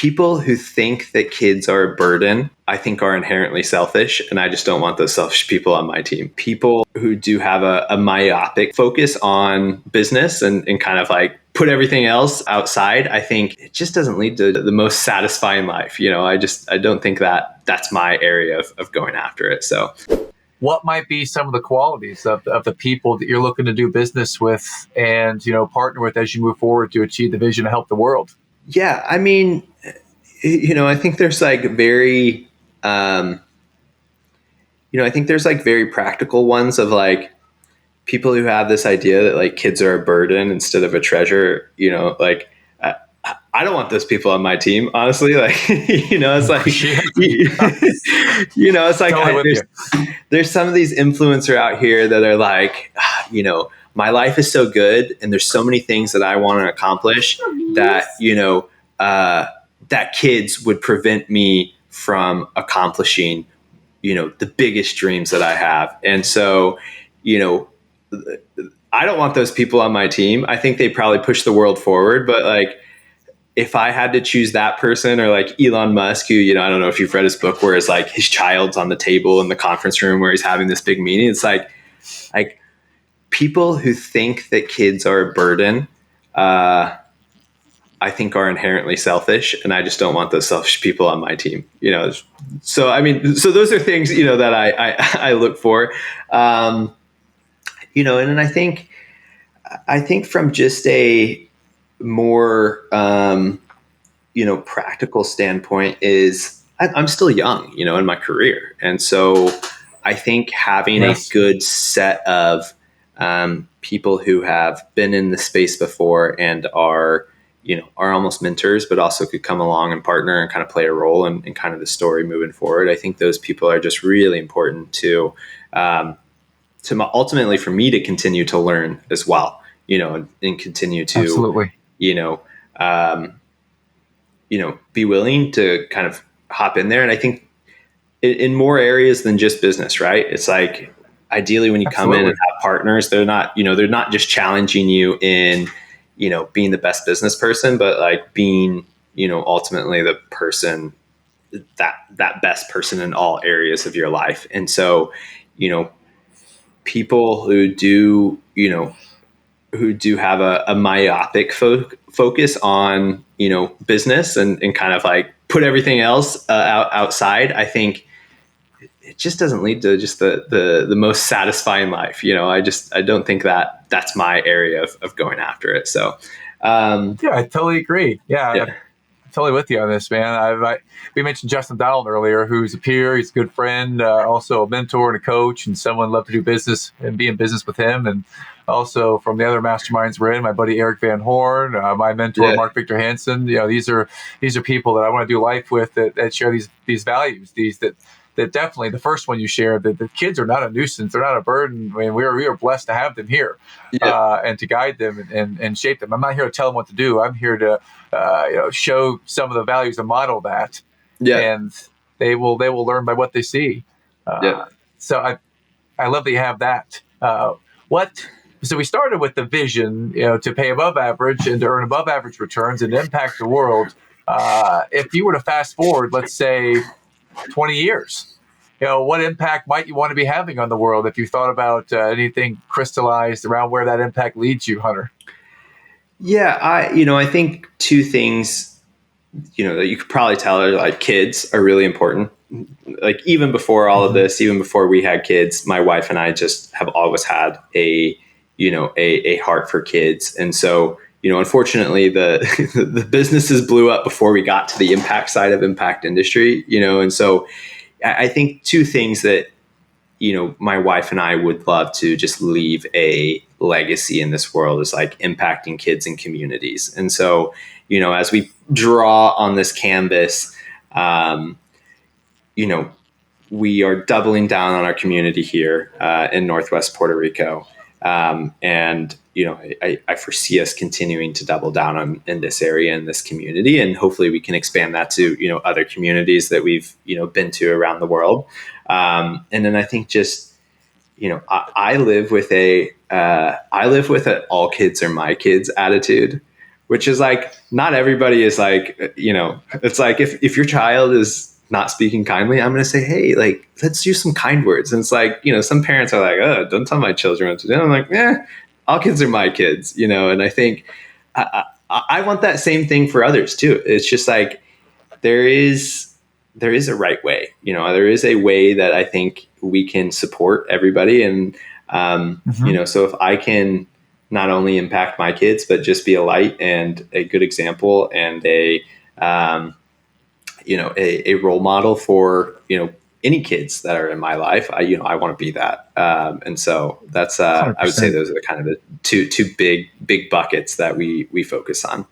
people who think that kids are a burden, I think are inherently selfish. And I just don't want those selfish people on my team. People who do have a myopic focus on business and kind of like put everything else outside, I think it just doesn't lead to the most satisfying life. I don't think that that's my area of going after it. So what might be some of the qualities of the people that you're looking to do business with and, partner with as you move forward to achieve the vision to help the world? Yeah, I mean, I think there's like very, I think there's like very practical ones of like people who have this idea that like kids are a burden instead of a treasure. I, I don't want those people on my team, honestly. Like, it's like, it's like there's some of these influencers out here that are like, my life is so good and there's so many things that I want to accomplish that, that kids would prevent me from accomplishing, the biggest dreams that I have. And so, I don't want those people on my team. I think they probably push the world forward, but like, if I had to choose that person or like Elon Musk, who, I don't know if you've read his book where it's like his child's on the table in the conference room where he's having this big meeting. It's like people who think that kids are a burden, I think are inherently selfish, and I just don't want those selfish people on my team. So so those are things that I look for, and then I think from just a more practical standpoint is I'm still young, in my career, and so I think having a good set of people who have been in the space before and are almost mentors, but also could come along and partner and kind of play a role in kind of the story moving forward. I think those people are just really important to ultimately for me to continue to learn as well, and continue to absolutely, be willing to kind of hop in there. And I think in more areas than just business, right? It's like, ideally when you come in and have partners, they're not just challenging you in, being the best business person, but like being, ultimately the person that best person in all areas of your life. And so, people who do have a myopic focus on, business and kind of like put everything else outside, I think it just doesn't lead to just the most satisfying life. I don't think that that's my area of going after it. So, yeah, I totally agree. Yeah. I'm totally with you on this, man. We mentioned Justin Donald earlier, who's a peer. He's a good friend, also a mentor and a coach, and someone love to do business and be in business with him. And also from the other masterminds we're in, my buddy Eric Van Horn, my mentor Mark Victor Hansen. These are people that I want to do life with that share these values. That definitely, the first one you shared, that the kids are not a nuisance, they're not a burden. I mean, we are blessed to have them here, and to guide them and shape them. I'm not here to tell them what to do. I'm here to show some of the values and model that, and they will learn by what they see. So I love that you have that. So we started with the vision, to pay above average and to earn above average returns and impact the world. If you were to fast forward, let's say 20 years, what impact might you want to be having on the world if you thought about anything crystallized around where that impact leads you, Hunter? Yeah, I think two things, that you could probably tell are like kids are really important. Like even before all of this, even before we had kids, my wife and I just have always had a heart for kids. And so, unfortunately the businesses blew up before we got to the impact side of impact industry, and so I think two things that, my wife and I would love to just leave a legacy in this world is like impacting kids and communities. And so, as we draw on this canvas, we are doubling down on our community here in Northwest Puerto Rico. And I foresee us continuing to double down in this area, in this community, and hopefully we can expand that to, other communities that we've, been to around the world. And then I think just, I live with a all kids are my kids attitude, which is like, not everybody is like, it's like if your child is not speaking kindly, I'm going to say, hey, like, let's use some kind words. And it's like, some parents are like, oh, don't tell my children what to do. And I'm like, all kids are my kids, and I think I want that same thing for others too. It's just like, there is a right way, there is a way that I think we can support everybody. And, so if I can not only impact my kids, but just be a light and a good example and a role model for, any kids that are in my life, I want to be that. And so that's, I would say those are kind of the two big buckets that we focus on.